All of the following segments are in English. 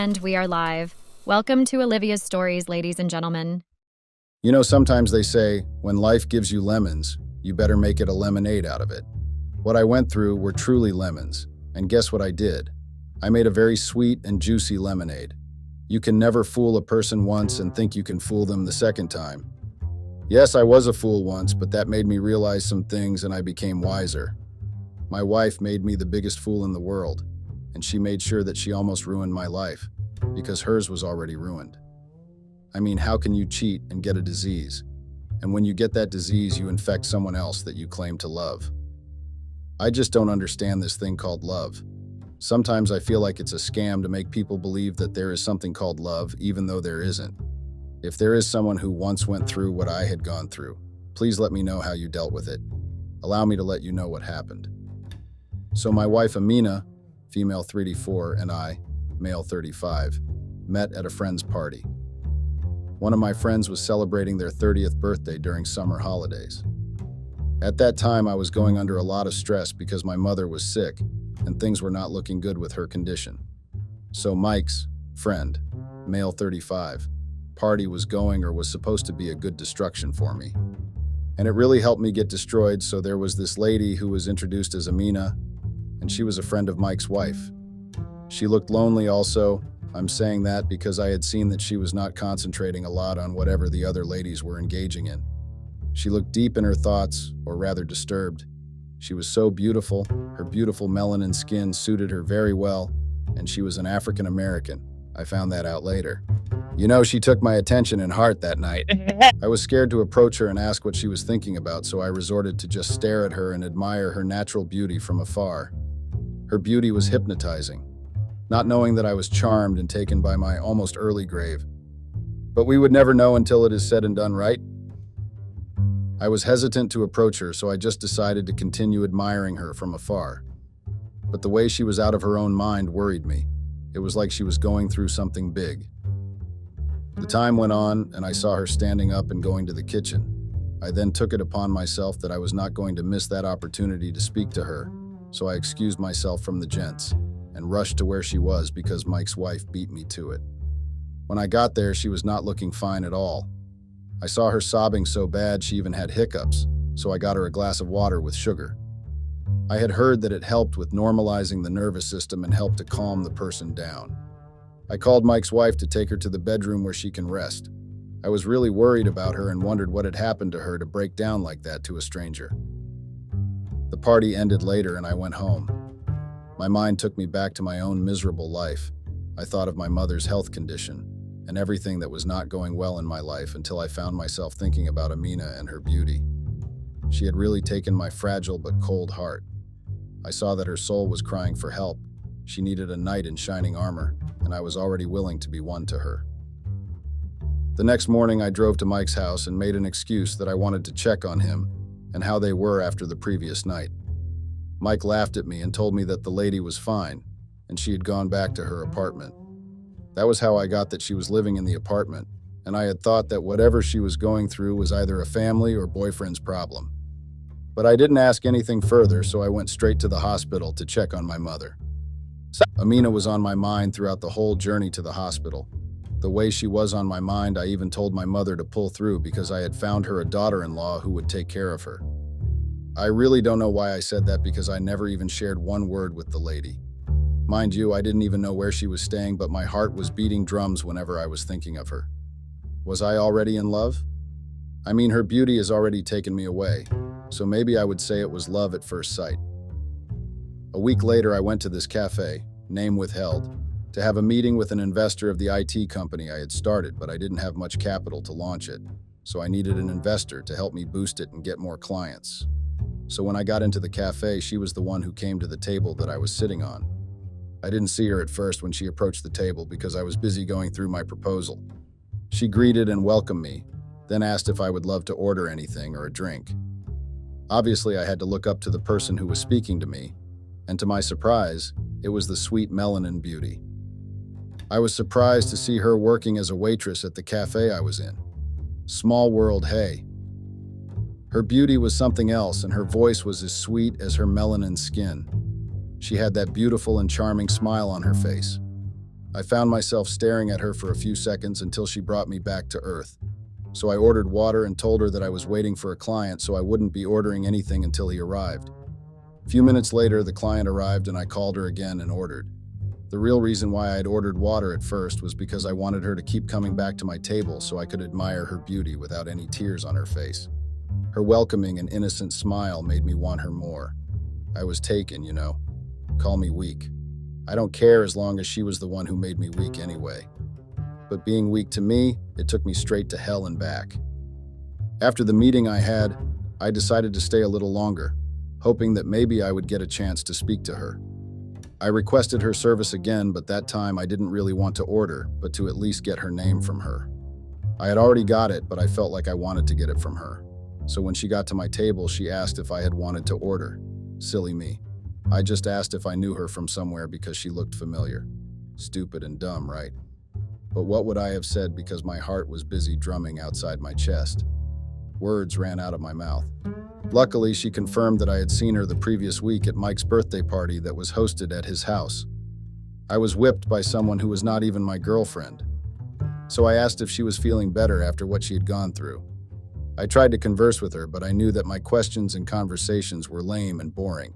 And we are live. Welcome to Olivia's Stories, ladies and gentlemen. You know, sometimes they say, when life gives you lemons, you better make it a lemonade out of it. What I went through were truly lemons, and guess what I did? I made a very sweet and juicy lemonade. You can never fool a person once and think you can fool them the second time. Yes, I was a fool once, but that made me realize some things and I became wiser. My wife made me the biggest fool in the world, and she made sure that she almost ruined my life, because hers was already ruined. I mean, how can you cheat and get a disease? And when you get that disease, you infect someone else that you claim to love. I just don't understand this thing called love. Sometimes I feel like it's a scam to make people believe that there is something called love, even though there isn't. If there is someone who once went through what I had gone through, please let me know how you dealt with it. Allow me to let you know what happened. So my wife Amina, female 34, and I, male 35, met at a friend's party. One of my friends was celebrating their 30th birthday during summer holidays. At that time, I was going under a lot of stress because my mother was sick and things were not looking good with her condition. So Mike's friend, male 35, party was going or was supposed to be a good distraction for me. And it really helped me get destroyed, so there was this lady who was introduced as Amina, and she was a friend of Mike's wife. She looked lonely also. I'm saying that because I had seen that she was not concentrating a lot on whatever the other ladies were engaging in. She looked deep in her thoughts, or rather disturbed. She was so beautiful, her beautiful melanin skin suited her very well, and she was an African American. I found that out later. You know, she took my attention and heart that night. I was scared to approach her and ask what she was thinking about, so I resorted to just stare at her and admire her natural beauty from afar. Her beauty was hypnotizing, not knowing that I was charmed and taken by my almost early grave. But we would never know until it is said and done, right? I was hesitant to approach her, so I just decided to continue admiring her from afar. But the way she was out of her own mind worried me. It was like she was going through something big. The time went on, and I saw her standing up and going to the kitchen. I then took it upon myself that I was not going to miss that opportunity to speak to her, so I excused myself from the gents and rushed to where she was because Mike's wife beat me to it. When I got there, she was not looking fine at all. I saw her sobbing so bad she even had hiccups, so I got her a glass of water with sugar. I had heard that it helped with normalizing the nervous system and helped to calm the person down. I called Mike's wife to take her to the bedroom where she can rest. I was really worried about her and wondered what had happened to her to break down like that to a stranger. The party ended later and I went home. My mind took me back to my own miserable life. I thought of my mother's health condition and everything that was not going well in my life until I found myself thinking about Amina and her beauty. She had really taken my fragile but cold heart. I saw that her soul was crying for help. She needed a knight in shining armor, and I was already willing to be one to her. The next morning, I drove to Mike's house and made an excuse that I wanted to check on him and how they were after the previous night. Mike laughed at me and told me that the lady was fine, and she had gone back to her apartment. That was how I got that she was living in the apartment, and I had thought that whatever she was going through was either a family or boyfriend's problem. But I didn't ask anything further, so I went straight to the hospital to check on my mother. Amina was on my mind throughout the whole journey to the hospital. The way she was on my mind, I even told my mother to pull through because I had found her a daughter-in-law who would take care of her. I really don't know why I said that because I never even shared one word with the lady. Mind you, I didn't even know where she was staying, but my heart was beating drums whenever I was thinking of her. Was I already in love? I mean, her beauty has already taken me away, so maybe I would say it was love at first sight. A week later, I went to this cafe, name withheld, to have a meeting with an investor of the IT company I had started, but I didn't have much capital to launch it, so I needed an investor to help me boost it and get more clients. So when I got into the cafe, she was the one who came to the table that I was sitting on. I didn't see her at first when she approached the table because I was busy going through my proposal. She greeted and welcomed me, then asked if I would love to order anything or a drink. Obviously, I had to look up to the person who was speaking to me, and to my surprise, it was the sweet melanin beauty. I was surprised to see her working as a waitress at the cafe I was in. Small world, hey. Her beauty was something else, and her voice was as sweet as her melanin skin. She had that beautiful and charming smile on her face. I found myself staring at her for a few seconds until she brought me back to earth. So I ordered water and told her that I was waiting for a client so I wouldn't be ordering anything until he arrived. A few minutes later, the client arrived and I called her again and ordered. The real reason why I had ordered water at first was because I wanted her to keep coming back to my table so I could admire her beauty without any tears on her face. Her welcoming and innocent smile made me want her more. I was taken, you know. Call me weak. I don't care as long as she was the one who made me weak anyway. But being weak to me, it took me straight to hell and back. After the meeting I had, I decided to stay a little longer, hoping that maybe I would get a chance to speak to her. I requested her service again, but that time I didn't really want to order, but to at least get her name from her. I had already got it, but I felt like I wanted to get it from her. So when she got to my table, she asked if I had wanted to order. Silly me. I just asked if I knew her from somewhere because she looked familiar. Stupid and dumb, right? But what would I have said because my heart was busy drumming outside my chest? Words ran out of my mouth. Luckily, she confirmed that I had seen her the previous week at Mike's birthday party that was hosted at his house. I was whipped by someone who was not even my girlfriend. So I asked if she was feeling better after what she had gone through. I tried to converse with her, but I knew that my questions and conversations were lame and boring.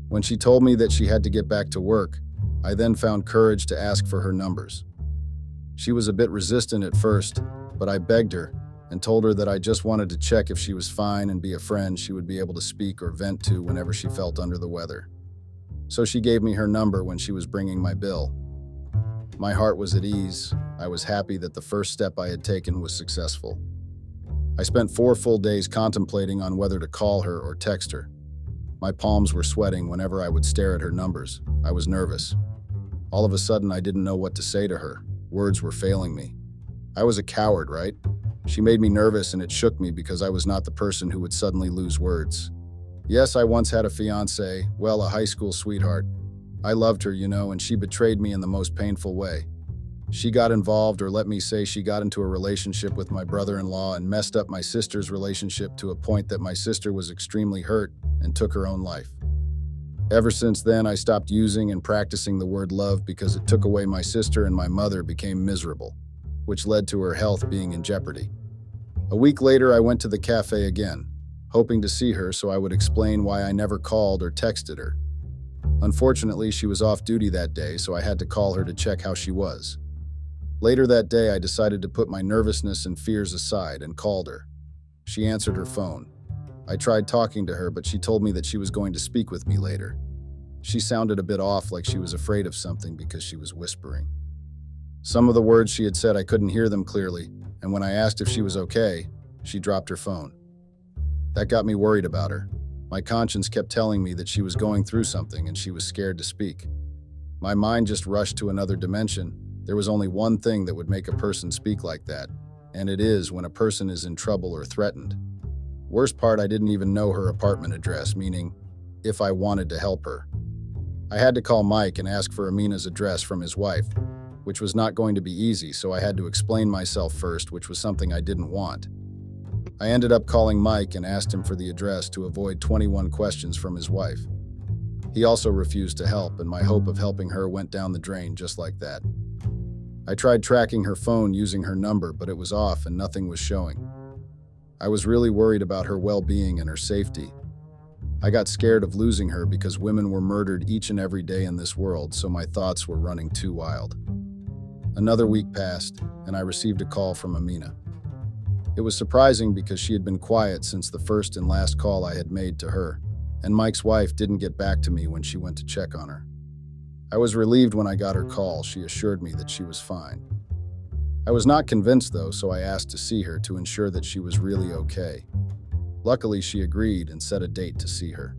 When she told me that she had to get back to work, I then found courage to ask for her numbers. She was a bit resistant at first, but I begged her and told her that I just wanted to check if she was fine and be a friend she would be able to speak or vent to whenever she felt under the weather. So she gave me her number when she was bringing my bill. My heart was at ease. I was happy that the first step I had taken was successful. I spent 4 full days contemplating on whether to call her or text her. My palms were sweating whenever I would stare at her numbers. I was nervous. All of a sudden, I didn't know what to say to her. Words were failing me. I was a coward, right? She made me nervous and it shook me because I was not the person who would suddenly lose words. Yes, I once had a fiancé, well, a high school sweetheart. I loved her, you know, and she betrayed me in the most painful way. She got involved, or let me say she got into a relationship with my brother-in-law and messed up my sister's relationship to a point that my sister was extremely hurt and took her own life. Ever since then, I stopped using and practicing the word love because it took away my sister and my mother became miserable, which led to her health being in jeopardy. A week later, I went to the cafe again, hoping to see her so I would explain why I never called or texted her. Unfortunately, she was off duty that day, so I had to call her to check how she was. Later that day, I decided to put my nervousness and fears aside and called her. She answered her phone. I tried talking to her, but she told me that she was going to speak with me later. She sounded a bit off, like she was afraid of something because she was whispering. Some of the words she had said, I couldn't hear them clearly, and when I asked if she was okay, she dropped her phone. That got me worried about her. My conscience kept telling me that she was going through something and she was scared to speak. My mind just rushed to another dimension. There was only one thing that would make a person speak like that, and it is when a person is in trouble or threatened. Worst part, I didn't even know her apartment address, meaning if I wanted to help her. I had to call Mike and ask for Amina's address from his wife, which was not going to be easy, so I had to explain myself first, which was something I didn't want. I ended up calling Mike and asked him for the address to avoid 21 questions from his wife. He also refused to help, and my hope of helping her went down the drain just like that. I tried tracking her phone using her number, but it was off and nothing was showing. I was really worried about her well-being and her safety. I got scared of losing her because women were murdered each and every day in this world, so my thoughts were running too wild. Another week passed, and I received a call from Amina. It was surprising because she had been quiet since the first and last call I had made to her, and Mike's wife didn't get back to me when she went to check on her. I was relieved when I got her call. She assured me that she was fine. I was not convinced though, so I asked to see her to ensure that she was really okay. Luckily, she agreed and set a date to see her.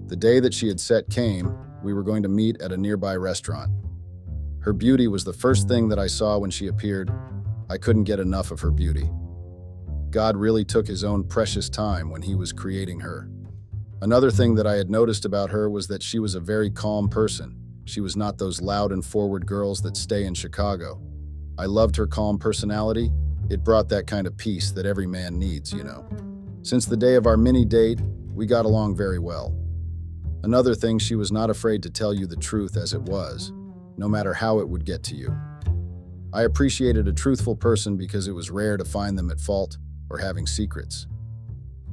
The day that she had set came. We were going to meet at a nearby restaurant. Her beauty was the first thing that I saw when she appeared. I couldn't get enough of her beauty. God really took his own precious time when he was creating her. Another thing that I had noticed about her was that she was a very calm person. She was not those loud and forward girls that stay in Chicago. I loved her calm personality. It brought that kind of peace that every man needs, you know. Since the day of our mini date, we got along very well. Another thing, she was not afraid to tell you the truth as it was. no matter how it would get to you. I appreciated a truthful person because it was rare to find them at fault or having secrets.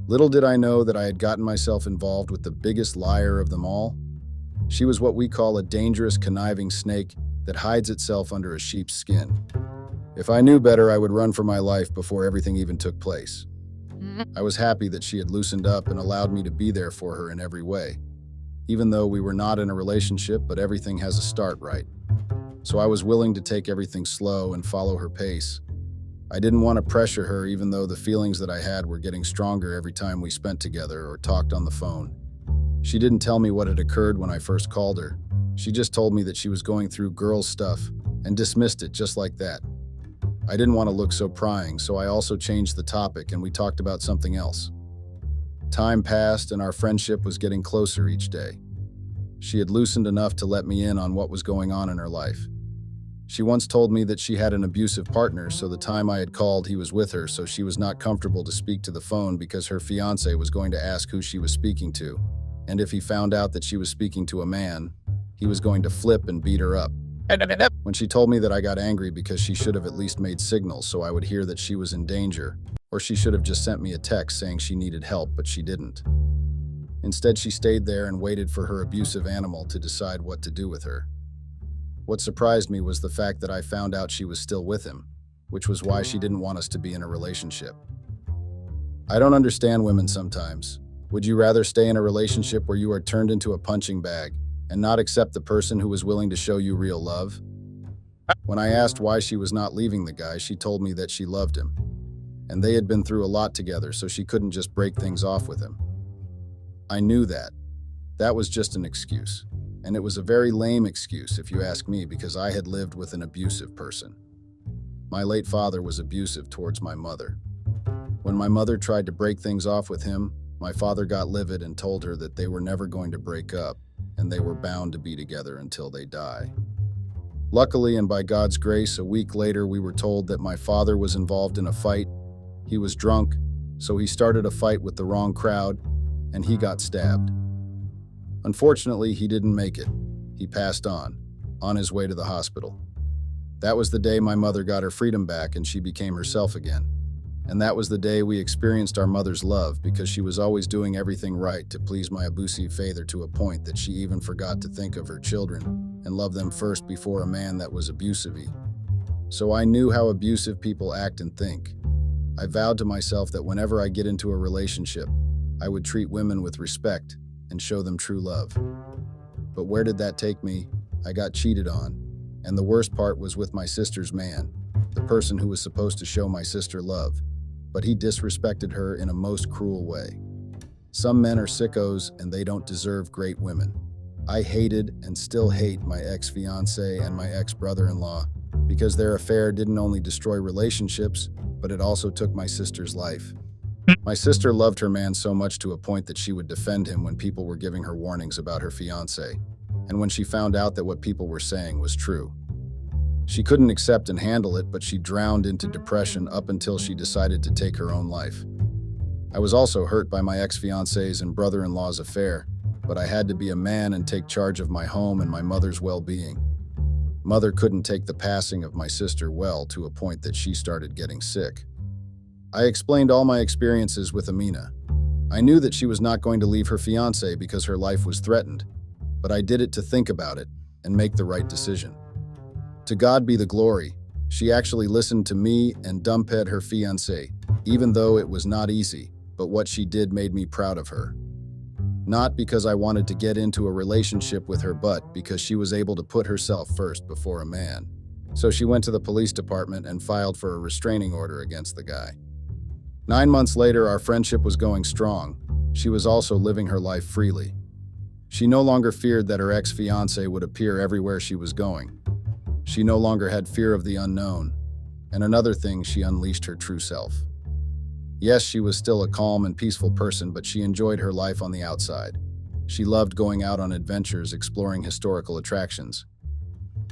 Little did I know that I had gotten myself involved with the biggest liar of them all. She was what we call a dangerous, conniving snake that hides itself under a sheep's skin. If I knew better, I would run for my life before everything even took place. I was happy that she had loosened up and allowed me to be there for her in every way. Even though we were not in a relationship, but everything has a start, right? So I was willing to take everything slow and follow her pace. I didn't want to pressure her, even though the feelings that I had were getting stronger every time we spent together or talked on the phone. She didn't tell me what had occurred when I first called her. She just told me that she was going through girl stuff and dismissed it just like that. I didn't want to look so prying, so I also changed the topic and we talked about something else. Time passed and our friendship was getting closer each day. She had loosened enough to let me in on what was going on in her life. She once told me that she had an abusive partner, so the time I had called, he was with her, so she was not comfortable to speak to the phone because her fiancé was going to ask who she was speaking to. And if he found out that she was speaking to a man, he was going to flip and beat her up. When she told me that, I got angry because she should have at least made signals so I would hear that she was in danger, or she should have just sent me a text saying she needed help, but she didn't. Instead, she stayed there and waited for her abusive animal to decide what to do with her. What surprised me was the fact that I found out she was still with him, which was why she didn't want us to be in a relationship. I don't understand women sometimes. Would you rather stay in a relationship where you are turned into a punching bag and not accept the person who was willing to show you real love? When I asked why she was not leaving the guy, she told me that she loved him, and they had been through a lot together, so she couldn't just break things off with him. I knew that. That was just an excuse. And it was a very lame excuse, if you ask me, because I had lived with an abusive person. My late father was abusive towards my mother. When my mother tried to break things off with him, my father got livid and told her that they were never going to break up, and they were bound to be together until they die. Luckily, and by God's grace, a week later we were told that my father was involved in a fight. He was drunk, so he started a fight with the wrong crowd, and he got stabbed. Unfortunately, he didn't make it. He passed on his way to the hospital. That was the day my mother got her freedom back and she became herself again. And that was the day we experienced our mother's love, because she was always doing everything right to please my abusive father, to a point that she even forgot to think of her children and love them first before a man that was abusive-y. So I knew how abusive people act and think. I vowed to myself that whenever I get into a relationship, I would treat women with respect and show them true love. But where did that take me? I got cheated on. And the worst part was with my sister's man, the person who was supposed to show my sister love. But he disrespected her in a most cruel way. Some men are sickos and they don't deserve great women. I hated and still hate my ex-fiancé and my ex-brother-in-law because their affair didn't only destroy relationships, but it also took my sister's life. My sister loved her man so much to a point that she would defend him when people were giving her warnings about her fiancé, and when she found out that what people were saying was true. She couldn't accept and handle it, but she drowned into depression up until she decided to take her own life. I was also hurt by my ex-fiancé's and brother-in-law's affair, but I had to be a man and take charge of my home and my mother's well-being. Mother couldn't take the passing of my sister well, to a point that she started getting sick. I explained all my experiences with Amina. I knew that she was not going to leave her fiancé because her life was threatened, but I did it to think about it and make the right decision. To God be the glory, she actually listened to me and dumped her fiancé, even though it was not easy, but what she did made me proud of her. Not because I wanted to get into a relationship with her, but because she was able to put herself first before a man. So she went to the police department and filed for a restraining order against the guy. 9 months later, our friendship was going strong. She was also living her life freely. She no longer feared that her ex-fiancé would appear everywhere she was going. She no longer had fear of the unknown. And another thing, she unleashed her true self. Yes, she was still a calm and peaceful person, but she enjoyed her life on the outside. She loved going out on adventures, exploring historical attractions.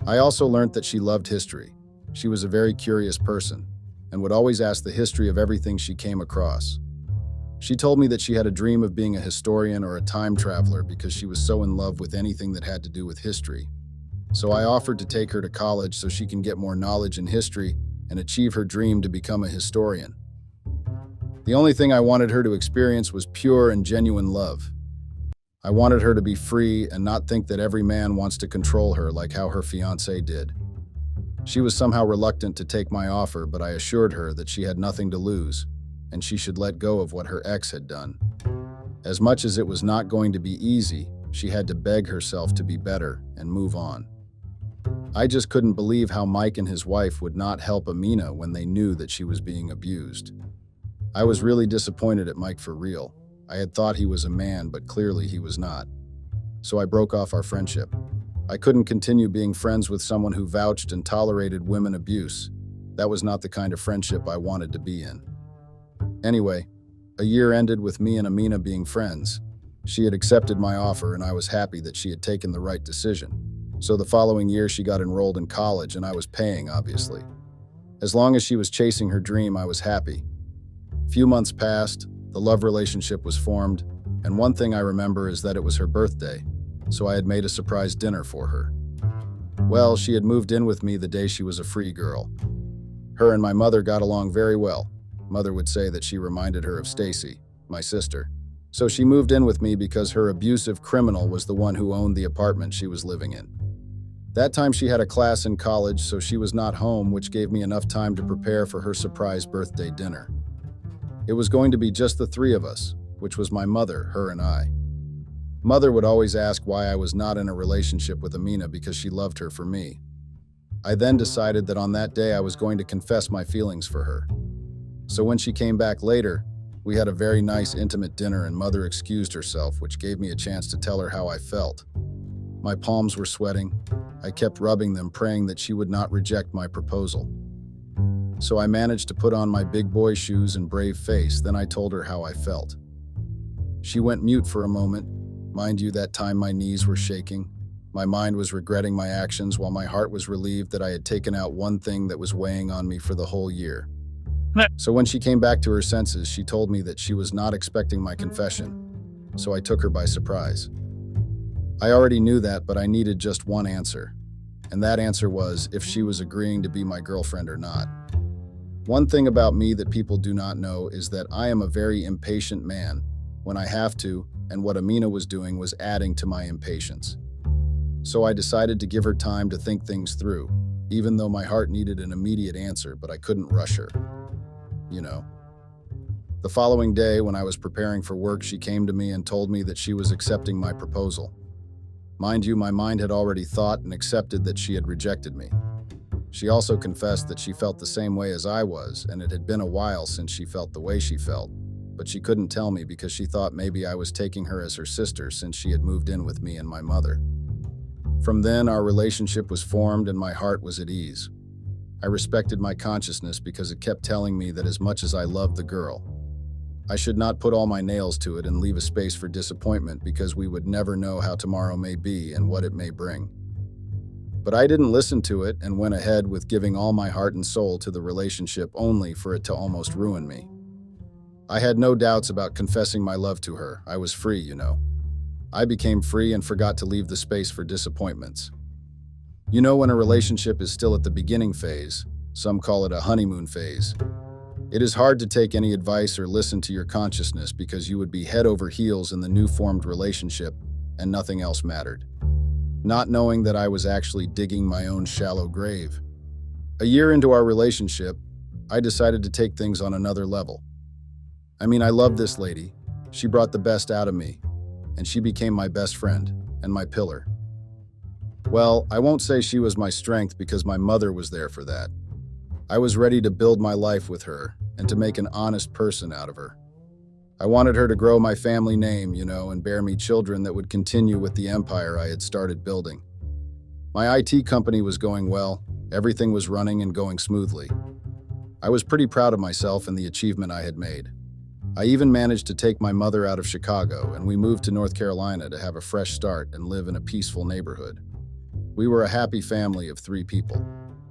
I also learned that she loved history. She was a very curious person and would always ask the history of everything she came across. She told me that she had a dream of being a historian or a time traveler because she was so in love with anything that had to do with history. So I offered to take her to college so she can get more knowledge in history and achieve her dream to become a historian. The only thing I wanted her to experience was pure and genuine love. I wanted her to be free and not think that every man wants to control her like how her fiancé did. She was somehow reluctant to take my offer, but I assured her that she had nothing to lose, and she should let go of what her ex had done. As much as it was not going to be easy, she had to beg herself to be better and move on. I just couldn't believe how Mike and his wife would not help Amina when they knew that she was being abused. I was really disappointed at Mike for real. I had thought he was a man, but clearly he was not. So I broke off our friendship. I couldn't continue being friends with someone who vouched and tolerated women abuse. That was not the kind of friendship I wanted to be in. Anyway, a year ended with me and Amina being friends. She had accepted my offer, and I was happy that she had taken the right decision. So the following year she got enrolled in college, and I was paying, obviously. As long as she was chasing her dream, I was happy. Few months passed, the love relationship was formed, and one thing I remember is that it was her birthday, so I had made a surprise dinner for her. Well, she had moved in with me the day she was a free girl. Her and my mother got along very well. Mother would say that she reminded her of Stacy, my sister. So she moved in with me because her abusive criminal was the one who owned the apartment she was living in. That time she had a class in college, so she was not home, which gave me enough time to prepare for her surprise birthday dinner. It was going to be just the three of us, which was my mother, her, and I. Mother would always ask why I was not in a relationship with Amina because she loved her for me. I then decided that on that day I was going to confess my feelings for her. So when she came back later, we had a very nice, intimate dinner, and Mother excused herself, which gave me a chance to tell her how I felt. My palms were sweating. I kept rubbing them, praying that she would not reject my proposal. So I managed to put on my big boy shoes and brave face, then I told her how I felt. She went mute for a moment. Mind you, that time my knees were shaking. My mind was regretting my actions, while my heart was relieved that I had taken out one thing that was weighing on me for the whole year. So when she came back to her senses, she told me that she was not expecting my confession, so I took her by surprise. I already knew that, but I needed just one answer, and that answer was if she was agreeing to be my girlfriend or not. One thing about me that people do not know is that I am a very impatient man when I have to, and what Amina was doing was adding to my impatience. So I decided to give her time to think things through, even though my heart needed an immediate answer, but I couldn't rush her. You know. The following day, when I was preparing for work, she came to me and told me that she was accepting my proposal. Mind you, my mind had already thought and accepted that she had rejected me. She also confessed that she felt the same way as I was, and it had been a while since she felt the way she felt, but she couldn't tell me because she thought maybe I was taking her as her sister since she had moved in with me and my mother. From then, our relationship was formed and my heart was at ease. I respected my consciousness because it kept telling me that as much as I loved the girl, I should not put all my nails to it and leave a space for disappointment because we would never know how tomorrow may be and what it may bring. But I didn't listen to it and went ahead with giving all my heart and soul to the relationship only for it to almost ruin me. I had no doubts about confessing my love to her. I was free, you know. I became free and forgot to leave the space for disappointments. You know, when a relationship is still at the beginning phase, some call it a honeymoon phase, it is hard to take any advice or listen to your consciousness because you would be head over heels in the new formed relationship and nothing else mattered. Not knowing that I was actually digging my own shallow grave. A year into our relationship, I decided to take things on another level. I mean, I love this lady. She brought the best out of me, and she became my best friend and my pillar. Well, I won't say she was my strength because my mother was there for that. I was ready to build my life with her and to make an honest person out of her. I wanted her to grow my family name, you know, and bear me children that would continue with the empire I had started building. My IT company was going well. Everything was running and going smoothly. I was pretty proud of myself and the achievement I had made. I even managed to take my mother out of Chicago, and we moved to North Carolina to have a fresh start and live in a peaceful neighborhood. We were a happy family of 3 people.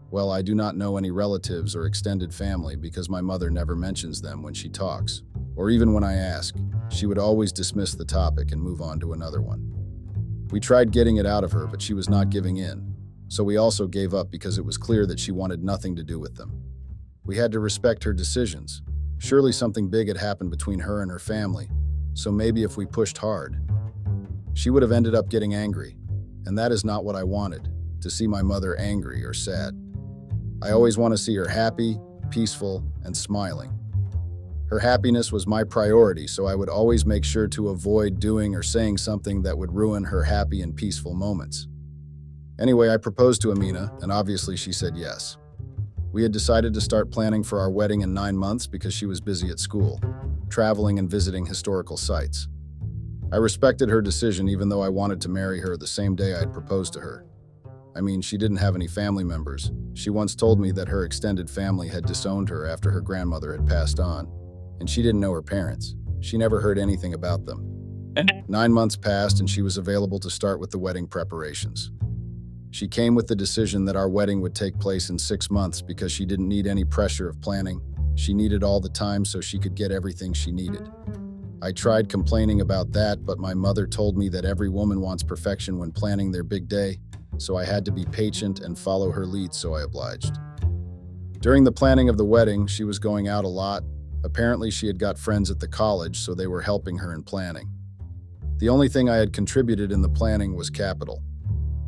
Well, I do not know any relatives or extended family because my mother never mentions them when she talks, or even when I ask. She would always dismiss the topic and move on to another one. We tried getting it out of her, but she was not giving in. so we also gave up because it was clear that she wanted nothing to do with them. We had to respect her decisions. Surely something big had happened between her and her family, so maybe if we pushed hard, she would have ended up getting angry, and that is not what I wanted, to see my mother angry or sad. I always want to see her happy, peaceful, and smiling. Her happiness was my priority, so I would always make sure to avoid doing or saying something that would ruin her happy and peaceful moments. Anyway, I proposed to Amina, and obviously she said yes. We had decided to start planning for our wedding in 9 months because she was busy at school, traveling and visiting historical sites. I respected her decision even though I wanted to marry her the same day I had proposed to her. I mean, she didn't have any family members. She once told me that her extended family had disowned her after her grandmother had passed on, and she didn't know her parents. She never heard anything about them. 9 months passed and she was available to start with the wedding preparations. She came with the decision that our wedding would take place in 6 months because she didn't need any pressure of planning. She needed all the time so she could get everything she needed. I tried complaining about that, but my mother told me that every woman wants perfection when planning their big day, so I had to be patient and follow her lead, so I obliged. During the planning of the wedding, she was going out a lot. Apparently, she had got friends at the college, so they were helping her in planning. The only thing I had contributed in the planning was capital.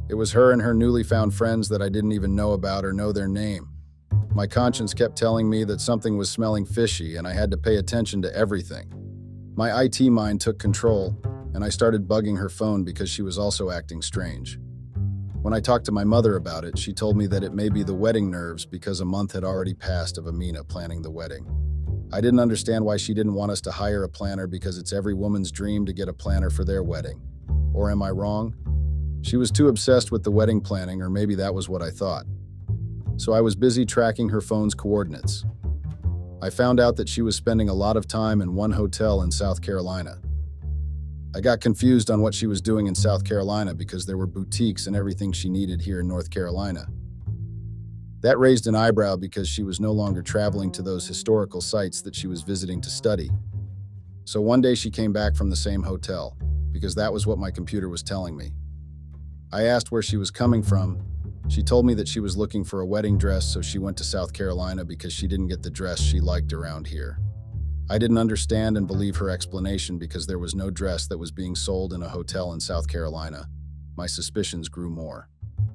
It was her and her newly found friends that I didn't even know about or know their name. My conscience kept telling me that something was smelling fishy and I had to pay attention to everything. My IT mind took control, and I started bugging her phone because she was also acting strange. When I talked to my mother about it, she told me that it may be the wedding nerves because a month had already passed of Amina planning the wedding. I didn't understand why she didn't want us to hire a planner because it's every woman's dream to get a planner for their wedding. Or am I wrong? She was too obsessed with the wedding planning, or maybe that was what I thought. So I was busy tracking her phone's coordinates. I found out that she was spending a lot of time in one hotel in South Carolina. I got confused on what she was doing in South Carolina because there were boutiques and everything she needed here in North Carolina. That raised an eyebrow because she was no longer traveling to those historical sites that she was visiting to study. So one day she came back from the same hotel, because that was what my computer was telling me. I asked where she was coming from. She told me that she was looking for a wedding dress, so she went to South Carolina because she didn't get the dress she liked around here. I didn't understand and believe her explanation because there was no dress that was being sold in a hotel in South Carolina. My suspicions grew more.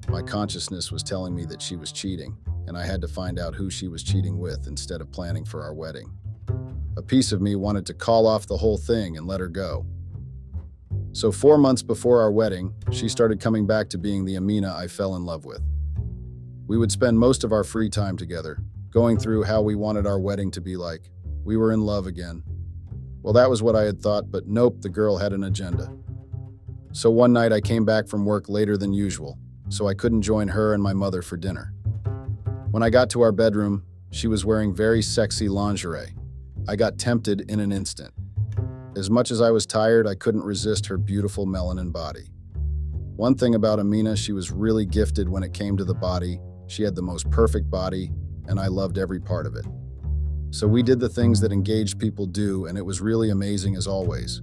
My consciousness was telling me that she was cheating, and I had to find out who she was cheating with instead of planning for our wedding. A piece of me wanted to call off the whole thing and let her go. So 4 months before our wedding, she started coming back to being the Amina I fell in love with. We would spend most of our free time together, going through how we wanted our wedding to be like. We were in love again. Well, that was what I had thought, but nope, the girl had an agenda. So one night I came back from work later than usual, so I couldn't join her and my mother for dinner. When I got to our bedroom, she was wearing very sexy lingerie. I got tempted in an instant. As much as I was tired, I couldn't resist her beautiful melanin body. One thing about Amina, she was really gifted when it came to the body. She had the most perfect body, and I loved every part of it. So we did the things that engaged people do, and it was really amazing as always.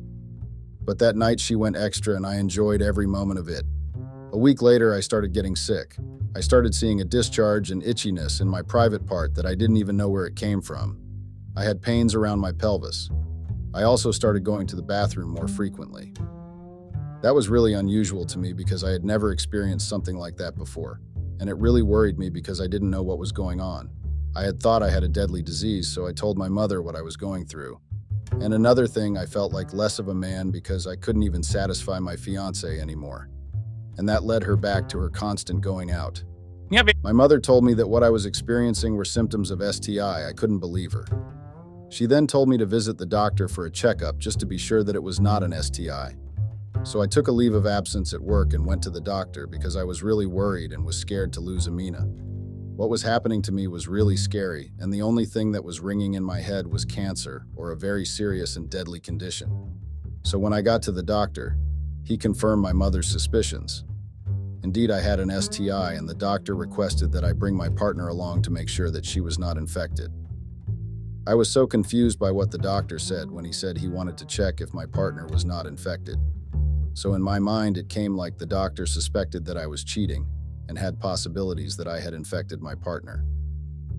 But that night she went extra, and I enjoyed every moment of it. A week later, I started getting sick. I started seeing a discharge and itchiness in my private part that I didn't even know where it came from. I had pains around my pelvis. I also started going to the bathroom more frequently. That was really unusual to me because I had never experienced something like that before, and it really worried me because I didn't know what was going on. I had thought I had a deadly disease, so I told my mother what I was going through. And another thing, I felt like less of a man because I couldn't even satisfy my fiancé anymore. And that led her back to her constant going out. My mother told me that what I was experiencing were symptoms of STI. I couldn't believe her. She then told me to visit the doctor for a checkup just to be sure that it was not an STI. So I took a leave of absence at work and went to the doctor because I was really worried and was scared to lose Amina. What was happening to me was really scary, and the only thing that was ringing in my head was cancer or a very serious and deadly condition. So when I got to the doctor, he confirmed my mother's suspicions. Indeed, I had an STI, and the doctor requested that I bring my partner along to make sure that she was not infected. I was so confused by what the doctor said when he said he wanted to check if my partner was not infected. So in my mind, it came like the doctor suspected that I was cheating, and had possibilities that I had infected my partner,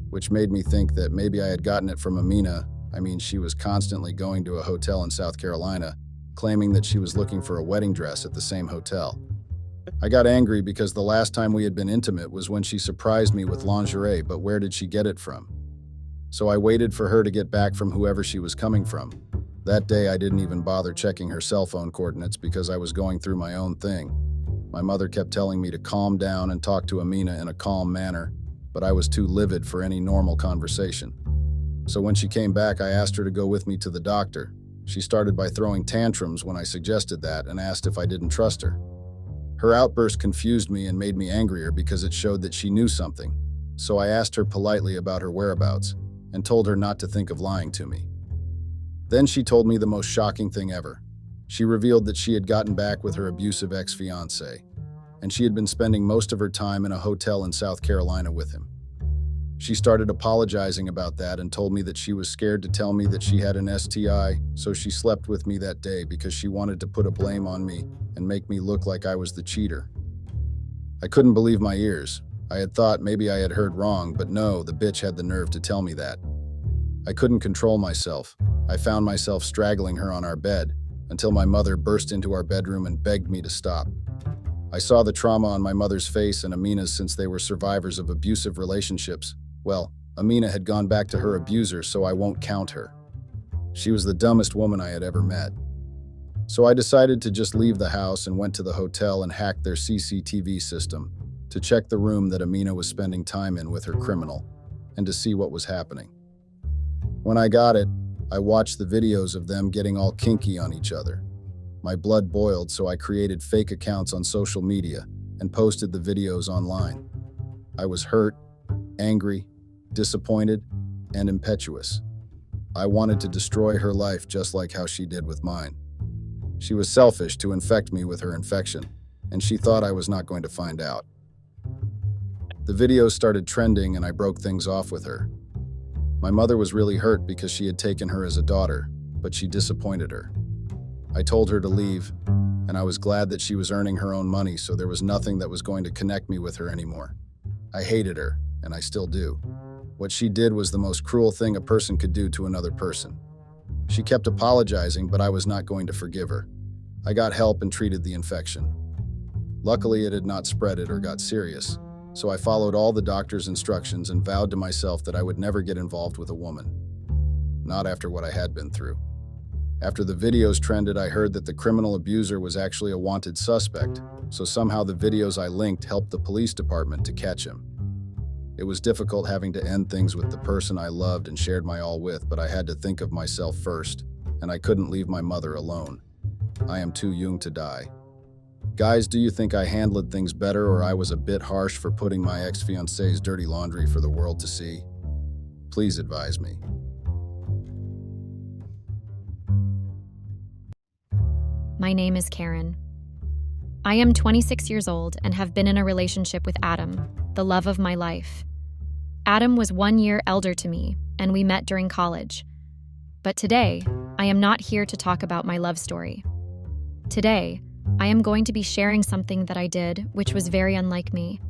which made me think that maybe I had gotten it from Amina. I mean, she was constantly going to a hotel in South Carolina, claiming that she was looking for a wedding dress at the same hotel. I got angry because the last time we had been intimate was when she surprised me with lingerie, but where did she get it from? So I waited for her to get back from whoever she was coming from. That day, I didn't even bother checking her cell phone coordinates because I was going through my own thing. My mother kept telling me to calm down and talk to Amina in a calm manner, but I was too livid for any normal conversation. So when she came back, I asked her to go with me to the doctor. She started by throwing tantrums when I suggested that and asked if I didn't trust her. Her outburst confused me and made me angrier because it showed that she knew something. So I asked her politely about her whereabouts and told her not to think of lying to me. Then she told me the most shocking thing ever. She revealed that she had gotten back with her abusive ex-fiancé, and she had been spending most of her time in a hotel in South Carolina with him. She started apologizing about that and told me that she was scared to tell me that she had an STI, so she slept with me that day because she wanted to put a blame on me and make me look like I was the cheater. I couldn't believe my ears. I had thought maybe I had heard wrong, but no, the bitch had the nerve to tell me that. I couldn't control myself. I found myself straggling her on our bed until my mother burst into our bedroom and begged me to stop. I saw the trauma on my mother's face and Amina's since they were survivors of abusive relationships. Well, Amina had gone back to her abuser, so I won't count her. She was the dumbest woman I had ever met. So I decided to just leave the house and went to the hotel and hacked their CCTV system to check the room that Amina was spending time in with her criminal and to see what was happening. When I got it, I watched the videos of them getting all kinky on each other. My blood boiled, so I created fake accounts on social media and posted the videos online. I was hurt, angry, disappointed, and impetuous. I wanted to destroy her life just like how she did with mine. She was selfish to infect me with her infection, and she thought I was not going to find out. The videos started trending and I broke things off with her. My mother was really hurt because she had taken her as a daughter, but she disappointed her. I told her to leave, and I was glad that she was earning her own money, so there was nothing that was going to connect me with her anymore. I hated her, and I still do. What she did was the most cruel thing a person could do to another person. She kept apologizing, but I was not going to forgive her. I got help and treated the infection. Luckily, it had not spread or got serious, so I followed all the doctor's instructions and vowed to myself that I would never get involved with a woman. Not after what I had been through. After the videos trended, I heard that the criminal abuser was actually a wanted suspect, so somehow the videos I linked helped the police department to catch him. It was difficult having to end things with the person I loved and shared my all with, but I had to think of myself first, and I couldn't leave my mother alone. I am too young to die. Guys, do you think I handled things better or I was a bit harsh for putting my ex-fiancé's dirty laundry for the world to see? Please advise me. My name is Karen. I am 26 years old and have been in a relationship with Adam, the love of my life. Adam was 1 year elder to me, and we met during college. But today, I am not here to talk about my love story. Today, I am going to be sharing something that I did, which was very unlike me.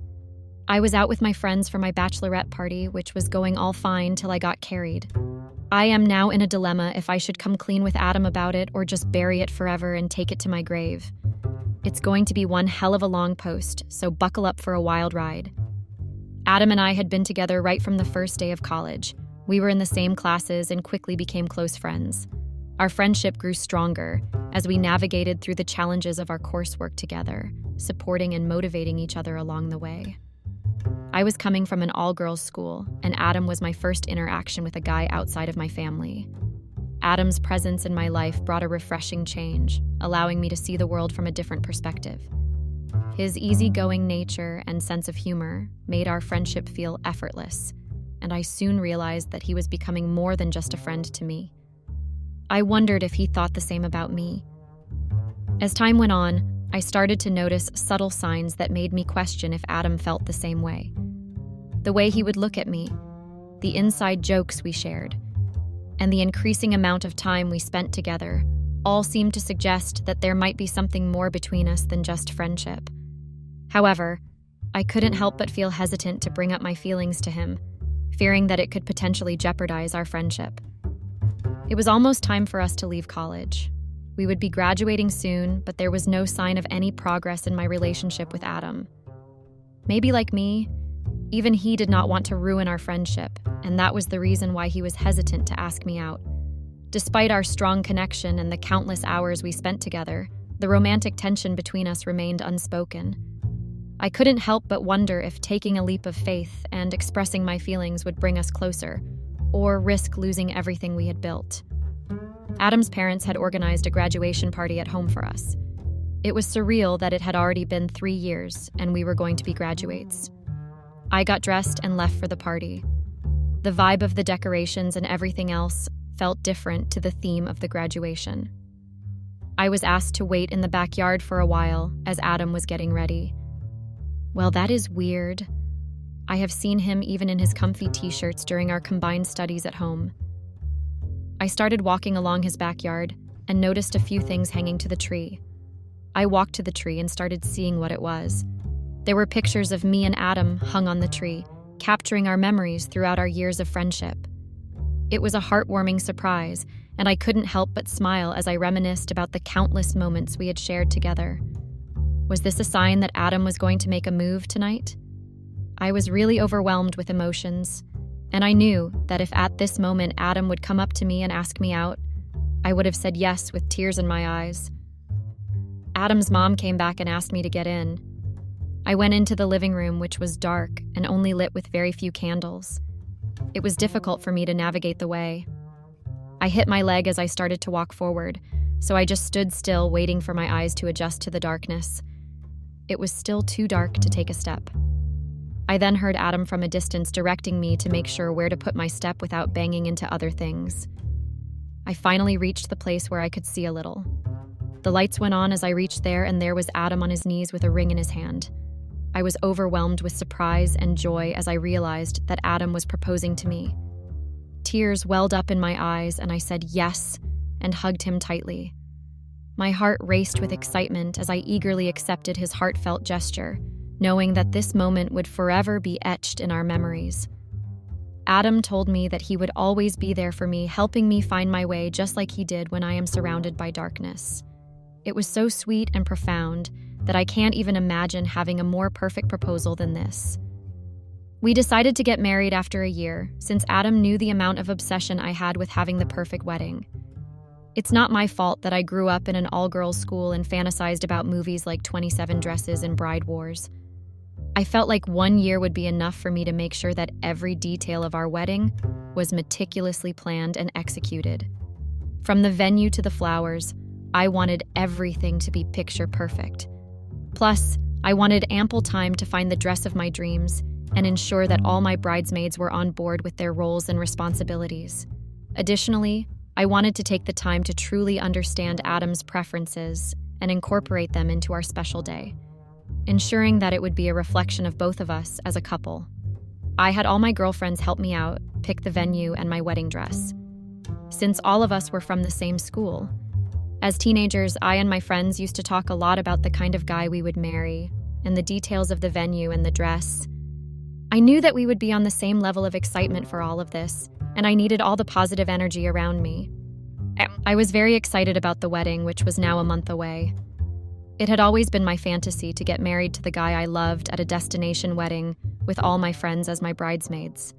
I was out with my friends for my bachelorette party, which was going all fine till I got carried. I am now in a dilemma if I should come clean with Adam about it or just bury it forever and take it to my grave. It's going to be one hell of a long post, so buckle up for a wild ride. Adam and I had been together right from the first day of college. We were in the same classes and quickly became close friends. Our friendship grew stronger as we navigated through the challenges of our coursework together, supporting and motivating each other along the way. I was coming from an all-girls school, and Adam was my first interaction with a guy outside of my family. Adam's presence in my life brought a refreshing change, allowing me to see the world from a different perspective. His easygoing nature and sense of humor made our friendship feel effortless, and I soon realized that he was becoming more than just a friend to me. I wondered if he thought the same about me. As time went on, I started to notice subtle signs that made me question if Adam felt the same way. The way he would look at me, the inside jokes we shared, and the increasing amount of time we spent together all seemed to suggest that there might be something more between us than just friendship. However, I couldn't help but feel hesitant to bring up my feelings to him, fearing that it could potentially jeopardize our friendship. It was almost time for us to leave college. We would be graduating soon, but there was no sign of any progress in my relationship with Adam. Maybe like me, even he did not want to ruin our friendship, and that was the reason why he was hesitant to ask me out. Despite our strong connection and the countless hours we spent together, the romantic tension between us remained unspoken. I couldn't help but wonder if taking a leap of faith and expressing my feelings would bring us closer, or risk losing everything we had built. Adam's parents had organized a graduation party at home for us. It was surreal that it had already been 3 years and we were going to be graduates. I got dressed and left for the party. The vibe of the decorations and everything else felt different to the theme of the graduation. I was asked to wait in the backyard for a while as Adam was getting ready. Well, that is weird. I have seen him even in his comfy t-shirts during our combined studies at home. I started walking along his backyard and noticed a few things hanging to the tree. I walked to the tree and started seeing what it was. There were pictures of me and Adam hung on the tree, capturing our memories throughout our years of friendship. It was a heartwarming surprise, and I couldn't help but smile as I reminisced about the countless moments we had shared together. Was this a sign that Adam was going to make a move tonight? I was really overwhelmed with emotions, and I knew that if at this moment Adam would come up to me and ask me out, I would have said yes with tears in my eyes. Adam's mom came back and asked me to get in. I went into the living room, which was dark and only lit with very few candles. It was difficult for me to navigate the way. I hit my leg as I started to walk forward, so I just stood still, waiting for my eyes to adjust to the darkness. It was still too dark to take a step. I then heard Adam from a distance directing me to make sure where to put my step without banging into other things. I finally reached the place where I could see a little. The lights went on as I reached there, and there was Adam on his knees with a ring in his hand. I was overwhelmed with surprise and joy as I realized that Adam was proposing to me. Tears welled up in my eyes, and I said yes and hugged him tightly. My heart raced with excitement as I eagerly accepted his heartfelt gesture, knowing that this moment would forever be etched in our memories. Adam told me that he would always be there for me, helping me find my way just like he did when I am surrounded by darkness. It was so sweet and profound that I can't even imagine having a more perfect proposal than this. We decided to get married after a year, since Adam knew the amount of obsession I had with having the perfect wedding. It's not my fault that I grew up in an all-girls school and fantasized about movies like 27 Dresses and Bride Wars. I felt like 1 year would be enough for me to make sure that every detail of our wedding was meticulously planned and executed. From the venue to the flowers, I wanted everything to be picture perfect. Plus, I wanted ample time to find the dress of my dreams and ensure that all my bridesmaids were on board with their roles and responsibilities. Additionally, I wanted to take the time to truly understand Adam's preferences and incorporate them into our special day, ensuring that it would be a reflection of both of us as a couple. I had all my girlfriends help me out, pick the venue and my wedding dress. Since all of us were from the same school, as teenagers, I and my friends used to talk a lot about the kind of guy we would marry and the details of the venue and the dress. I knew that we would be on the same level of excitement for all of this, and I needed all the positive energy around me. I was very excited about the wedding, which was now a month away. It had always been my fantasy to get married to the guy I loved at a destination wedding with all my friends as my bridesmaids.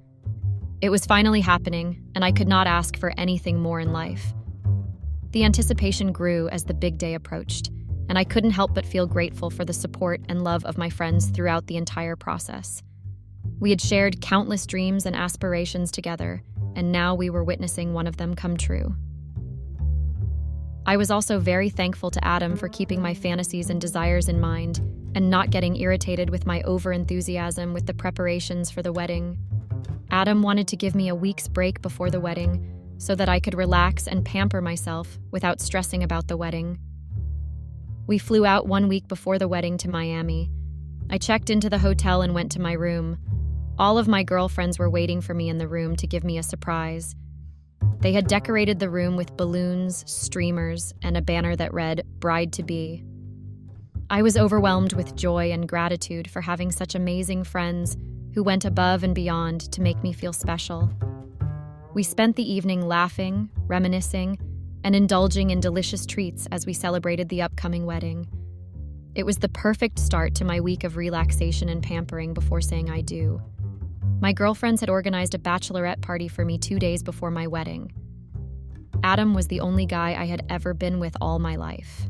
It was finally happening, and I could not ask for anything more in life. The anticipation grew as the big day approached, and I couldn't help but feel grateful for the support and love of my friends throughout the entire process. We had shared countless dreams and aspirations together, and now we were witnessing one of them come true. I was also very thankful to Adam for keeping my fantasies and desires in mind and not getting irritated with my over-enthusiasm with the preparations for the wedding. Adam wanted to give me a week's break before the wedding so that I could relax and pamper myself without stressing about the wedding. We flew out 1 week before the wedding to Miami. I checked into the hotel and went to my room. All of my girlfriends were waiting for me in the room to give me a surprise. They had decorated the room with balloons, streamers, and a banner that read, "Bride to Be." I was overwhelmed with joy and gratitude for having such amazing friends who went above and beyond to make me feel special. We spent the evening laughing, reminiscing, and indulging in delicious treats as we celebrated the upcoming wedding. It was the perfect start to my week of relaxation and pampering before saying I do. My girlfriends had organized a bachelorette party for me 2 days before my wedding. Adam was the only guy I had ever been with all my life.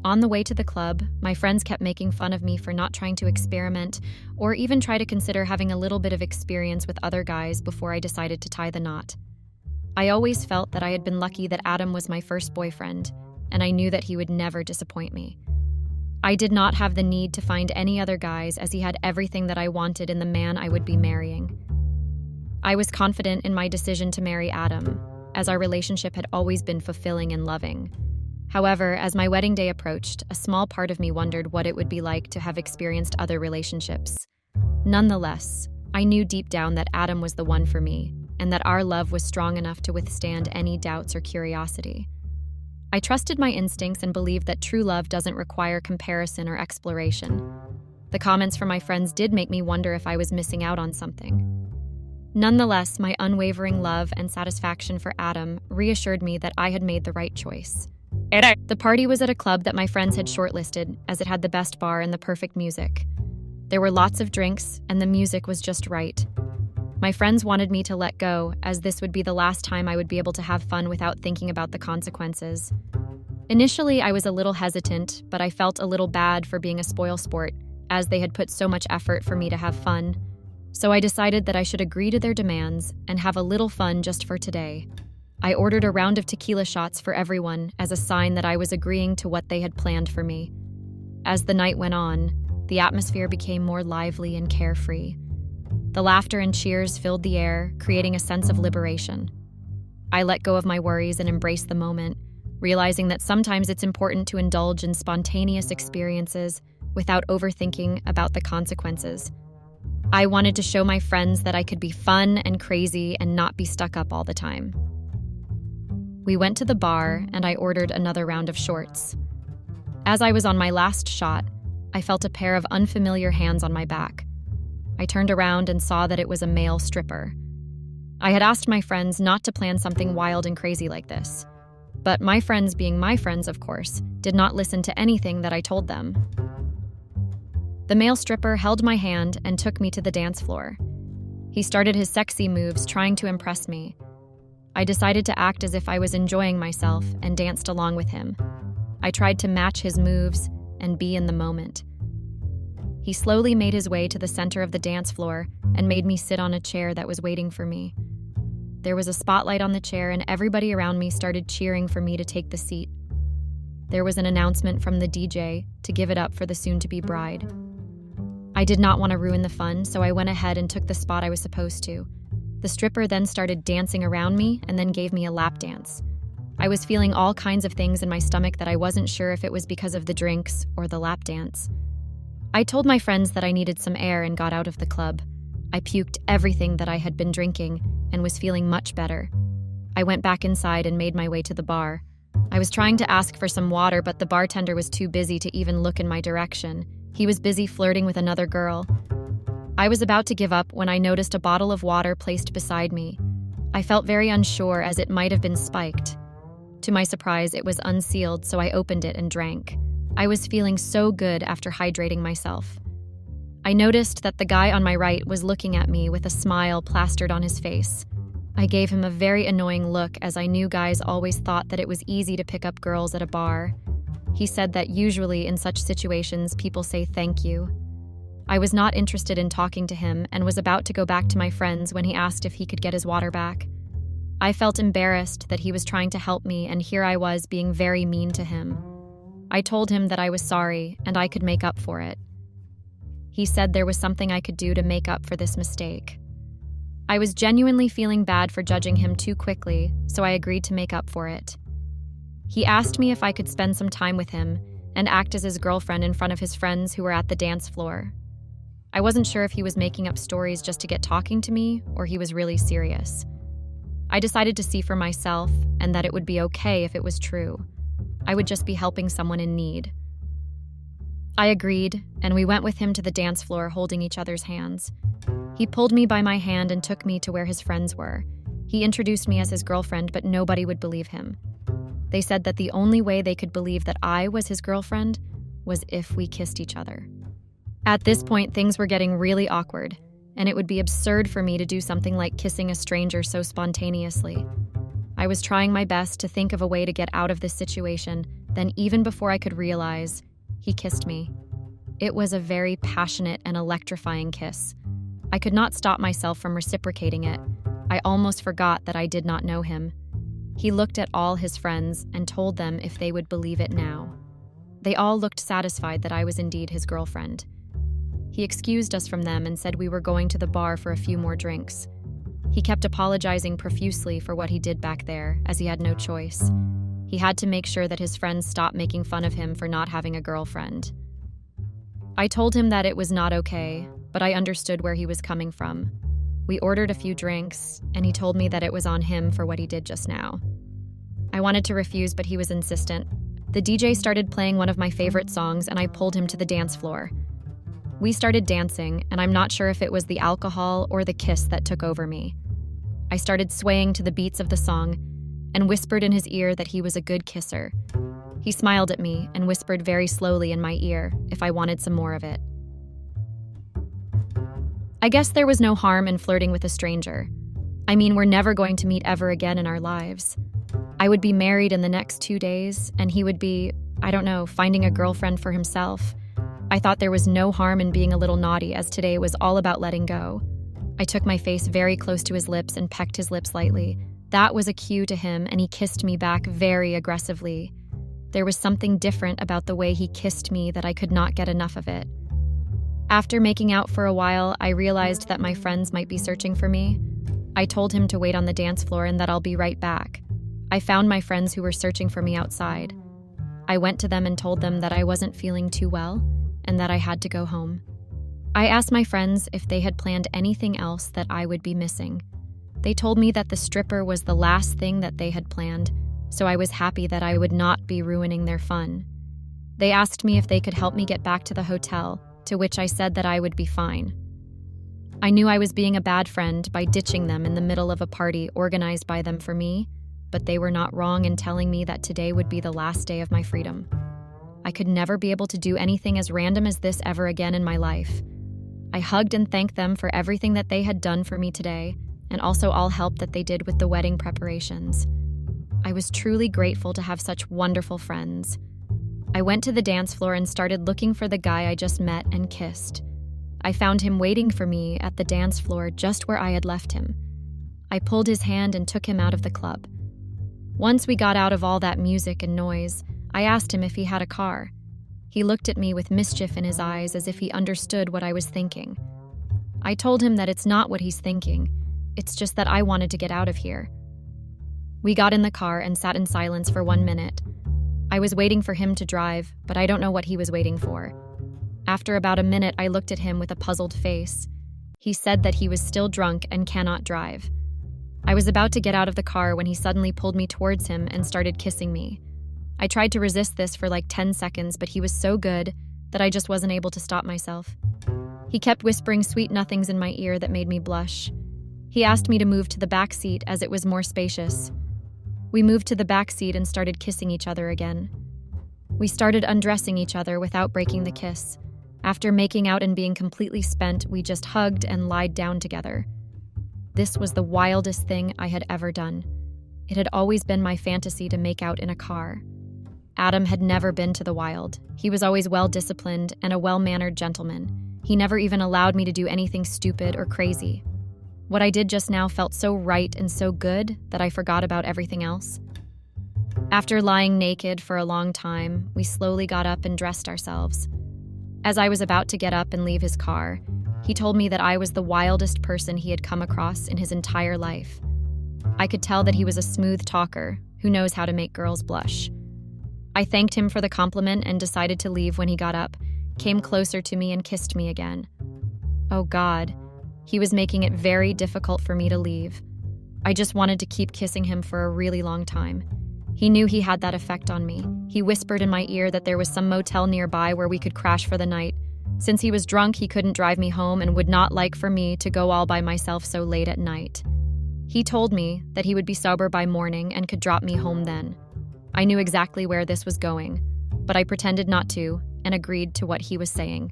On the way to the club, my friends kept making fun of me for not trying to experiment or even try to consider having a little bit of experience with other guys before I decided to tie the knot. I always felt that I had been lucky that Adam was my first boyfriend, and I knew that he would never disappoint me. I did not have the need to find any other guys as he had everything that I wanted in the man I would be marrying. I was confident in my decision to marry Adam, as our relationship had always been fulfilling and loving. However, as my wedding day approached, a small part of me wondered what it would be like to have experienced other relationships. Nonetheless, I knew deep down that Adam was the one for me, and that our love was strong enough to withstand any doubts or curiosity. I trusted my instincts and believed that true love doesn't require comparison or exploration. The comments from my friends did make me wonder if I was missing out on something. Nonetheless, my unwavering love and satisfaction for Adam reassured me that I had made the right choice. The party was at a club that my friends had shortlisted, as it had the best bar and the perfect music. There were lots of drinks, and the music was just right. My friends wanted me to let go, as this would be the last time I would be able to have fun without thinking about the consequences. Initially, I was a little hesitant, but I felt a little bad for being a spoilsport, as they had put so much effort for me to have fun. So I decided that I should agree to their demands and have a little fun just for today. I ordered a round of tequila shots for everyone as a sign that I was agreeing to what they had planned for me. As the night went on, the atmosphere became more lively and carefree. The laughter and cheers filled the air, creating a sense of liberation. I let go of my worries and embraced the moment, realizing that sometimes it's important to indulge in spontaneous experiences without overthinking about the consequences. I wanted to show my friends that I could be fun and crazy and not be stuck up all the time. We went to the bar, and I ordered another round of shorts. As I was on my last shot, I felt a pair of unfamiliar hands on my back. I turned around and saw that it was a male stripper. I had asked my friends not to plan something wild and crazy like this. But my friends, being my friends, of course, did not listen to anything that I told them. The male stripper held my hand and took me to the dance floor. He started his sexy moves, trying to impress me. I decided to act as if I was enjoying myself and danced along with him. I tried to match his moves and be in the moment. He slowly made his way to the center of the dance floor and made me sit on a chair that was waiting for me. There was a spotlight on the chair, and everybody around me started cheering for me to take the seat. There was an announcement from the DJ to give it up for the soon-to-be bride. I did not want to ruin the fun, so I went ahead and took the spot I was supposed to. The stripper then started dancing around me and then gave me a lap dance. I was feeling all kinds of things in my stomach that I wasn't sure if it was because of the drinks or the lap dance. I told my friends that I needed some air and got out of the club. I puked everything that I had been drinking and was feeling much better. I went back inside and made my way to the bar. I was trying to ask for some water, but the bartender was too busy to even look in my direction. He was busy flirting with another girl. I was about to give up when I noticed a bottle of water placed beside me. I felt very unsure, as it might have been spiked. To my surprise, it was unsealed, so I opened it and drank. I was feeling so good after hydrating myself. I noticed that the guy on my right was looking at me with a smile plastered on his face. I gave him a very annoying look, as I knew guys always thought that it was easy to pick up girls at a bar. He said that usually in such situations people say thank you. I was not interested in talking to him and was about to go back to my friends when he asked if he could get his water back. I felt embarrassed that he was trying to help me, and here I was being very mean to him. I told him that I was sorry and I could make up for it. He said there was something I could do to make up for this mistake. I was genuinely feeling bad for judging him too quickly, so I agreed to make up for it. He asked me if I could spend some time with him and act as his girlfriend in front of his friends who were at the dance floor. I wasn't sure if he was making up stories just to get talking to me or he was really serious. I decided to see for myself and that it would be okay if it was true. I would just be helping someone in need. I agreed, and we went with him to the dance floor holding each other's hands. He pulled me by my hand and took me to where his friends were. He introduced me as his girlfriend, but nobody would believe him. They said that the only way they could believe that I was his girlfriend was if we kissed each other. At this point, things were getting really awkward, and it would be absurd for me to do something like kissing a stranger so spontaneously. I was trying my best to think of a way to get out of this situation, then even before I could realize, he kissed me. It was a very passionate and electrifying kiss. I could not stop myself from reciprocating it. I almost forgot that I did not know him. He looked at all his friends and told them if they would believe it now. They all looked satisfied that I was indeed his girlfriend. He excused us from them and said we were going to the bar for a few more drinks. He kept apologizing profusely for what he did back there, as he had no choice. He had to make sure that his friends stopped making fun of him for not having a girlfriend. I told him that it was not okay, but I understood where he was coming from. We ordered a few drinks, and he told me that it was on him for what he did just now. I wanted to refuse, but he was insistent. The DJ started playing one of my favorite songs, and I pulled him to the dance floor. We started dancing, and I'm not sure if it was the alcohol or the kiss that took over me. I started swaying to the beats of the song and whispered in his ear that he was a good kisser. He smiled at me and whispered very slowly in my ear if I wanted some more of it. I guess there was no harm in flirting with a stranger. I mean, we're never going to meet ever again in our lives. I would be married in the next 2 days, and he would be, I don't know, finding a girlfriend for himself. I thought there was no harm in being a little naughty, as today was all about letting go. I took my face very close to his lips and pecked his lips lightly. That was a cue to him, and he kissed me back very aggressively. There was something different about the way he kissed me that I could not get enough of it. After making out for a while, I realized that my friends might be searching for me. I told him to wait on the dance floor and that I'll be right back. I found my friends who were searching for me outside. I went to them and told them that I wasn't feeling too well and that I had to go home. I asked my friends if they had planned anything else that I would be missing. They told me that the stripper was the last thing that they had planned, so I was happy that I would not be ruining their fun. They asked me if they could help me get back to the hotel, to which I said that I would be fine. I knew I was being a bad friend by ditching them in the middle of a party organized by them for me, but they were not wrong in telling me that today would be the last day of my freedom. I could never be able to do anything as random as this ever again in my life. I hugged and thanked them for everything that they had done for me today, and also all help that they did with the wedding preparations. I was truly grateful to have such wonderful friends. I went to the dance floor and started looking for the guy I just met and kissed. I found him waiting for me at the dance floor just where I had left him. I pulled his hand and took him out of the club. Once we got out of all that music and noise, I asked him if he had a car. He looked at me with mischief in his eyes as if he understood what I was thinking. I told him that it's not what he's thinking. It's just that I wanted to get out of here. We got in the car and sat in silence for 1 minute. I was waiting for him to drive, but I don't know what he was waiting for. After about a minute, I looked at him with a puzzled face. He said that he was still drunk and cannot drive. I was about to get out of the car when he suddenly pulled me towards him and started kissing me. I tried to resist this for like 10 seconds, but he was so good that I just wasn't able to stop myself. He kept whispering sweet nothings in my ear that made me blush. He asked me to move to the back seat as it was more spacious. We moved to the back seat and started kissing each other again. We started undressing each other without breaking the kiss. After making out and being completely spent, we just hugged and lied down together. This was the wildest thing I had ever done. It had always been my fantasy to make out in a car. Adam had never been to the wild. He was always well-disciplined and a well-mannered gentleman. He never even allowed me to do anything stupid or crazy. What I did just now felt so right and so good that I forgot about everything else. After lying naked for a long time, we slowly got up and dressed ourselves. As I was about to get up and leave his car, he told me that I was the wildest person he had come across in his entire life. I could tell that he was a smooth talker who knows how to make girls blush. I thanked him for the compliment and decided to leave when he got up, came closer to me and kissed me again. Oh God. He was making it very difficult for me to leave. I just wanted to keep kissing him for a really long time. He knew he had that effect on me. He whispered in my ear that there was some motel nearby where we could crash for the night. Since he was drunk, he couldn't drive me home and would not like for me to go all by myself so late at night. He told me that he would be sober by morning and could drop me home then. I knew exactly where this was going, but I pretended not to and agreed to what he was saying.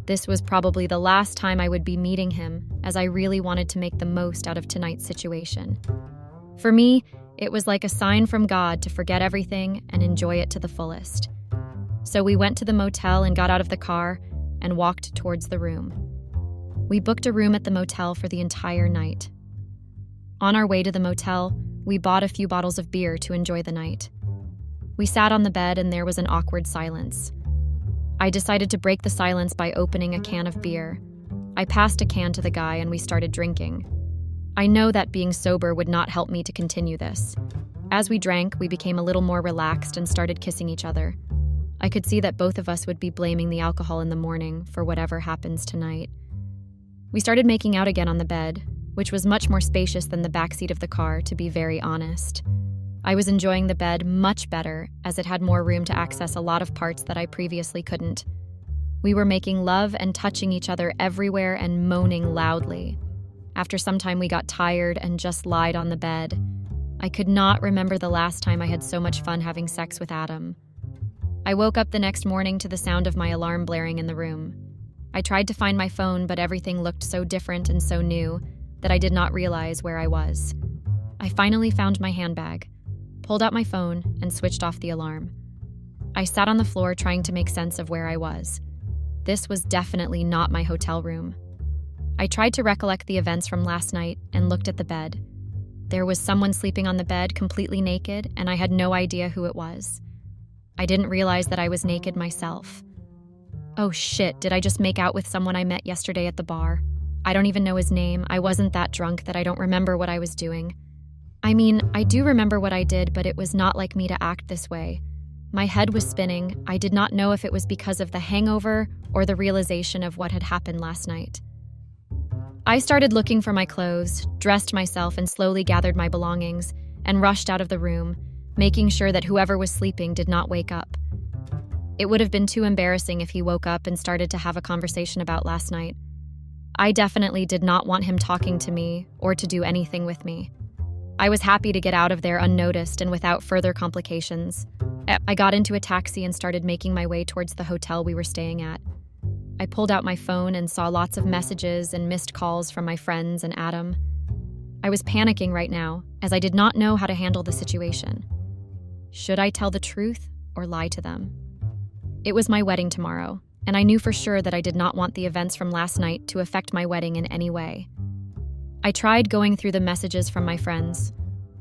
This was probably the last time I would be meeting him, as I really wanted to make the most out of tonight's situation. For me, it was like a sign from God to forget everything and enjoy it to the fullest. So we went to the motel and got out of the car and walked towards the room. We booked a room at the motel for the entire night. On our way to the motel, we bought a few bottles of beer to enjoy the night. We sat on the bed and there was an awkward silence. I decided to break the silence by opening a can of beer. I passed a can to the guy and we started drinking. I know that being sober would not help me to continue this. As we drank, we became a little more relaxed and started kissing each other. I could see that both of us would be blaming the alcohol in the morning for whatever happens tonight. We started making out again on the bed, which was much more spacious than the backseat of the car, to be very honest. I was enjoying the bed much better, as it had more room to access a lot of parts that I previously couldn't. We were making love and touching each other everywhere and moaning loudly. After some time, we got tired and just lied on the bed. I could not remember the last time I had so much fun having sex with Adam. I woke up the next morning to the sound of my alarm blaring in the room. I tried to find my phone, but everything looked so different and so new that I did not realize where I was. I finally found my handbag, pulled out my phone, and switched off the alarm. I sat on the floor trying to make sense of where I was. This was definitely not my hotel room. I tried to recollect the events from last night and looked at the bed. There was someone sleeping on the bed completely naked, and I had no idea who it was. I didn't realize that I was naked myself. Oh shit, did I just make out with someone I met yesterday at the bar? I don't even know his name. I wasn't that drunk that I don't remember what I was doing. I mean, I do remember what I did, but it was not like me to act this way. My head was spinning. I did not know if it was because of the hangover or the realization of what had happened last night. I started looking for my clothes, dressed myself, and slowly gathered my belongings, and rushed out of the room, making sure that whoever was sleeping did not wake up. It would have been too embarrassing if he woke up and started to have a conversation about last night. I definitely did not want him talking to me or to do anything with me. I was happy to get out of there unnoticed and without further complications. I got into a taxi and started making my way towards the hotel we were staying at. I pulled out my phone and saw lots of messages and missed calls from my friends and Adam. I was panicking right now, as I did not know how to handle the situation. Should I tell the truth or lie to them? It was my wedding tomorrow, and I knew for sure that I did not want the events from last night to affect my wedding in any way. I tried going through the messages from my friends.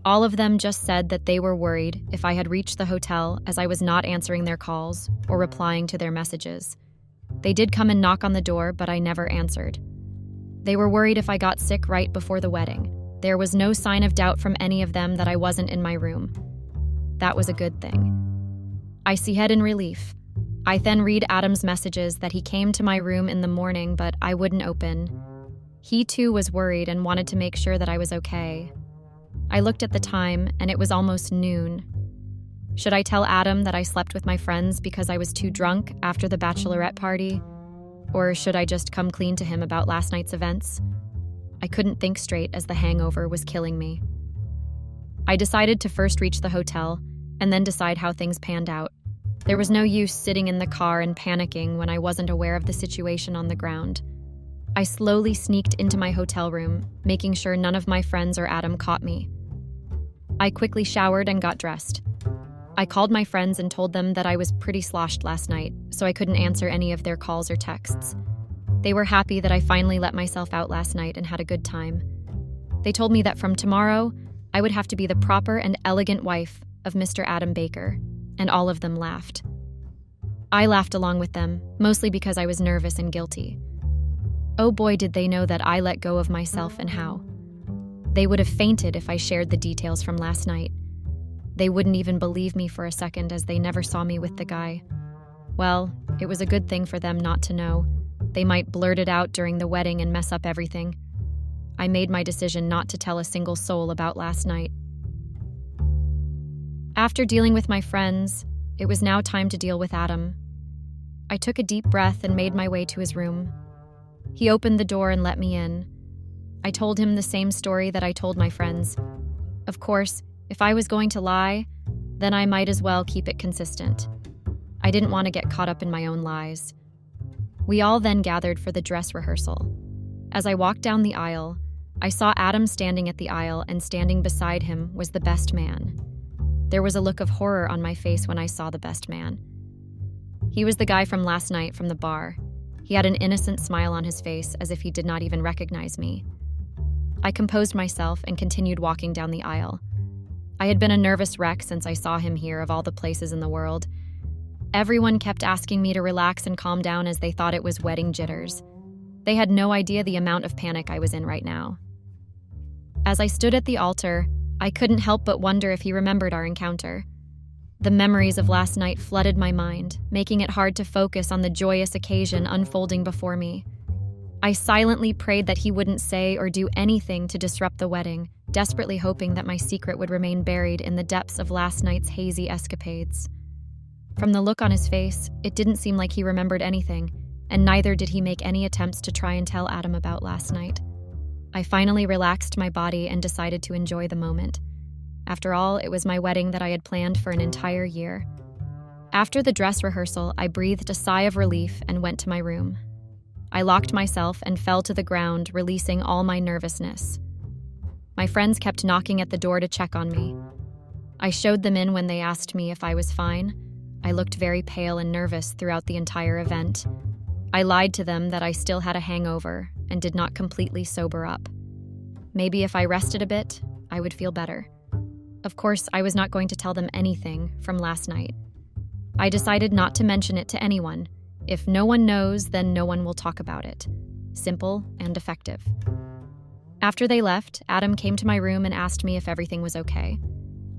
All of them just said that they were worried if I had reached the hotel, as I was not answering their calls or replying to their messages. They did come and knock on the door, but I never answered. They were worried if I got sick right before the wedding. There was no sign of doubt from any of them that I wasn't in my room. That was a good thing. I sighed in relief. I then read Adam's messages that he came to my room in the morning, but I wouldn't open. He too was worried and wanted to make sure that I was okay. I looked at the time, and it was almost noon. Should I tell Adam that I slept with my friends because I was too drunk after the bachelorette party? Or should I just come clean to him about last night's events? I couldn't think straight as the hangover was killing me. I decided to first reach the hotel and then decide how things panned out. There was no use sitting in the car and panicking when I wasn't aware of the situation on the ground. I slowly sneaked into my hotel room, making sure none of my friends or Adam caught me. I quickly showered and got dressed. I called my friends and told them that I was pretty sloshed last night, so I couldn't answer any of their calls or texts. They were happy that I finally let myself out last night and had a good time. They told me that from tomorrow, I would have to be the proper and elegant wife of Mr. Adam Baker, and all of them laughed. I laughed along with them, mostly because I was nervous and guilty. Oh boy, did they know that I let go of myself and how. They would have fainted if I shared the details from last night. They wouldn't even believe me for a second, as they never saw me with the guy. Well, it was a good thing for them not to know. They might blurt it out during the wedding and mess up everything. I made my decision not to tell a single soul about last night. After dealing with my friends, it was now time to deal with Adam. I took a deep breath and made my way to his room. He opened the door and let me in. I told him the same story that I told my friends. Of course, if I was going to lie, then I might as well keep it consistent. I didn't want to get caught up in my own lies. We all then gathered for the dress rehearsal. As I walked down the aisle, I saw Adam standing at the aisle, and standing beside him was the best man. There was a look of horror on my face when I saw the best man. He was the guy from last night from the bar. He had an innocent smile on his face, as if he did not even recognize me. I composed myself and continued walking down the aisle. I had been a nervous wreck since I saw him here, of all the places in the world. Everyone kept asking me to relax and calm down, as they thought it was wedding jitters. They had no idea the amount of panic I was in right now. As I stood at the altar, I couldn't help but wonder if he remembered our encounter. The memories of last night flooded my mind, making it hard to focus on the joyous occasion unfolding before me. I silently prayed that he wouldn't say or do anything to disrupt the wedding, desperately hoping that my secret would remain buried in the depths of last night's hazy escapades. From the look on his face, it didn't seem like he remembered anything, and neither did he make any attempts to try and tell Adam about last night. I finally relaxed my body and decided to enjoy the moment. After all, it was my wedding that I had planned for an entire year. After the dress rehearsal, I breathed a sigh of relief and went to my room. I locked myself and fell to the ground, releasing all my nervousness. My friends kept knocking at the door to check on me. I showed them in when they asked me if I was fine. I looked very pale and nervous throughout the entire event. I lied to them that I still had a hangover and did not completely sober up. Maybe if I rested a bit, I would feel better. Of course, I was not going to tell them anything from last night. I decided not to mention it to anyone. If no one knows, then no one will talk about it. Simple and effective. After they left, Adam came to my room and asked me if everything was okay.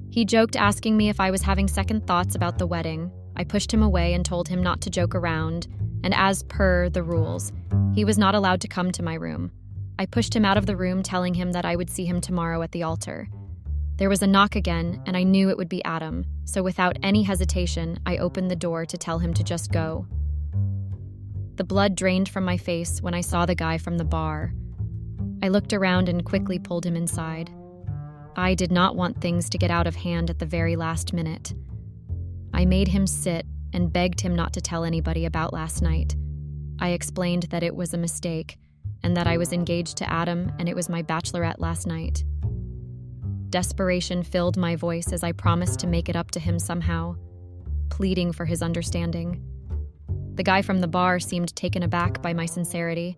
He joked, asking me if I was having second thoughts about the wedding. I pushed him away and told him not to joke around, and as per the rules, he was not allowed to come to my room. I pushed him out of the room, telling him that I would see him tomorrow at the altar. There was a knock again, and I knew it would be Adam, so without any hesitation, I opened the door to tell him to just go. The blood drained from my face when I saw the guy from the bar. I looked around and quickly pulled him inside. I did not want things to get out of hand at the very last minute. I made him sit and begged him not to tell anybody about last night. I explained that it was a mistake and that I was engaged to Adam and it was my bachelorette last night. Desperation filled my voice as I promised to make it up to him somehow, pleading for his understanding. The guy from the bar seemed taken aback by my sincerity,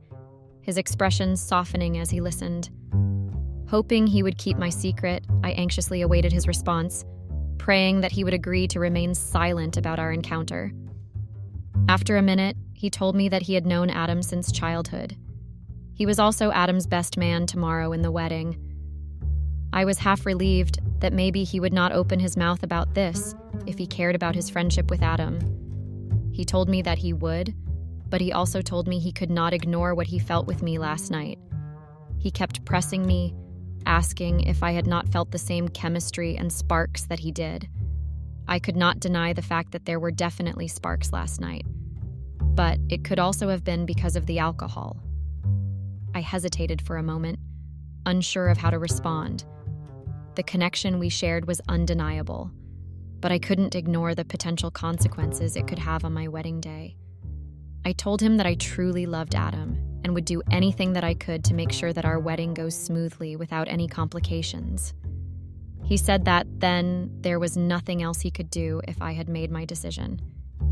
his expressions softening as he listened. Hoping he would keep my secret, I anxiously awaited his response, praying that he would agree to remain silent about our encounter. After a minute, he told me that he had known Adam since childhood. He was also Adam's best man tomorrow in the wedding. I was half relieved that maybe he would not open his mouth about this if he cared about his friendship with Adam. He told me that he would, but he also told me he could not ignore what he felt with me last night. He kept pressing me, asking if I had not felt the same chemistry and sparks that he did. I could not deny the fact that there were definitely sparks last night, but it could also have been because of the alcohol. I hesitated for a moment, unsure of how to respond. The connection we shared was undeniable, but I couldn't ignore the potential consequences it could have on my wedding day. I told him that I truly loved Adam and would do anything that I could to make sure that our wedding goes smoothly without any complications. He said that then there was nothing else he could do if I had made my decision.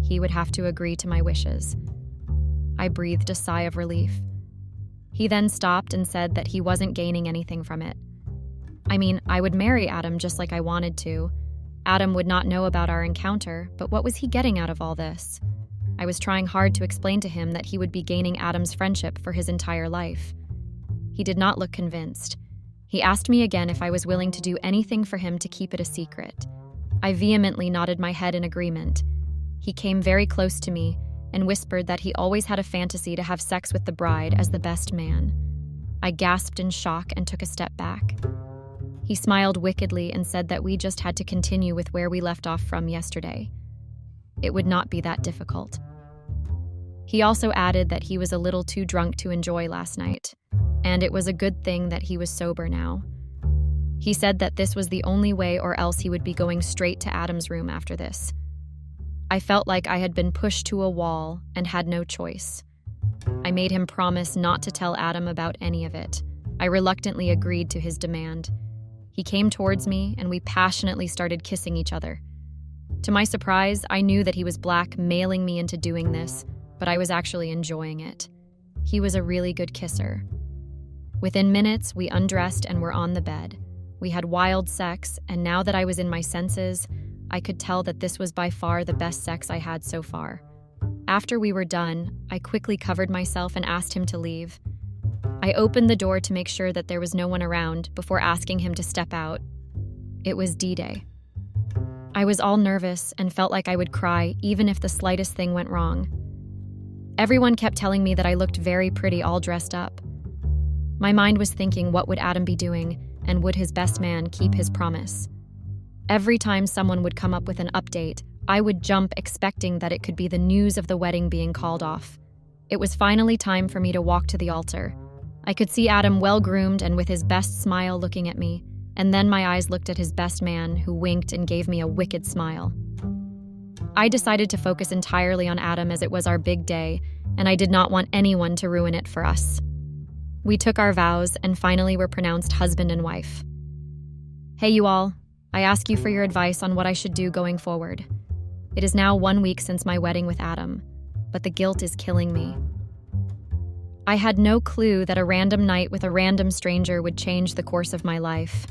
He would have to agree to my wishes. I breathed a sigh of relief. He then stopped and said that he wasn't gaining anything from it. I mean, I would marry Adam just like I wanted to. Adam would not know about our encounter, but what was he getting out of all this? I was trying hard to explain to him that he would be gaining Adam's friendship for his entire life. He did not look convinced. He asked me again if I was willing to do anything for him to keep it a secret. I vehemently nodded my head in agreement. He came very close to me and whispered that he always had a fantasy to have sex with the bride as the best man. I gasped in shock and took a step back. He smiled wickedly and said that we just had to continue with where we left off from yesterday. It would not be that difficult. He also added that he was a little too drunk to enjoy last night, and it was a good thing that he was sober now. He said that this was the only way, or else he would be going straight to Adam's room after this. I felt like I had been pushed to a wall and had no choice. I made him promise not to tell Adam about any of it. I reluctantly agreed to his demand. He came towards me, and we passionately started kissing each other. To my surprise, I knew that he was blackmailing me into doing this, but I was actually enjoying it. He was a really good kisser. Within minutes, we undressed and were on the bed. We had wild sex, and now that I was in my senses, I could tell that this was by far the best sex I had so far. After we were done, I quickly covered myself and asked him to leave. I opened the door to make sure that there was no one around before asking him to step out. It was D-Day. I was all nervous and felt like I would cry even if the slightest thing went wrong. Everyone kept telling me that I looked very pretty all dressed up. My mind was thinking, what would Adam be doing, and would his best man keep his promise? Every time someone would come up with an update, I would jump expecting that it could be the news of the wedding being called off. It was finally time for me to walk to the altar. I could see Adam well-groomed and with his best smile looking at me, and then my eyes looked at his best man, who winked and gave me a wicked smile. I decided to focus entirely on Adam as it was our big day, and I did not want anyone to ruin it for us. We took our vows and finally were pronounced husband and wife. Hey you all, I ask you for your advice on what I should do going forward. It is now 1 week since my wedding with Adam, but the guilt is killing me. I had no clue that a random night with a random stranger would change the course of my life.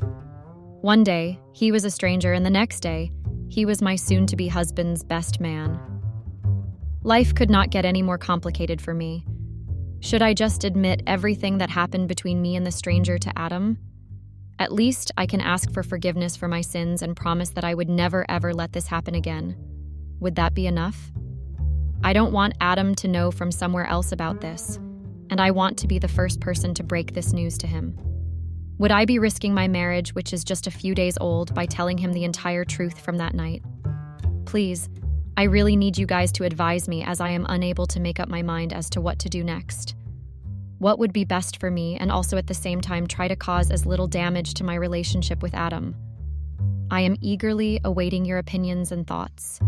One day, he was a stranger, and the next day, he was my soon-to-be husband's best man. Life could not get any more complicated for me. Should I just admit everything that happened between me and the stranger to Adam? At least I can ask for forgiveness for my sins and promise that I would never ever let this happen again. Would that be enough? I don't want Adam to know from somewhere else about this, and I want to be the first person to break this news to him. Would I be risking my marriage, which is just a few days old, by telling him the entire truth from that night? Please, I really need you guys to advise me, as I am unable to make up my mind as to what to do next. What would be best for me, and also at the same time try to cause as little damage to my relationship with Adam? I am eagerly awaiting your opinions and thoughts.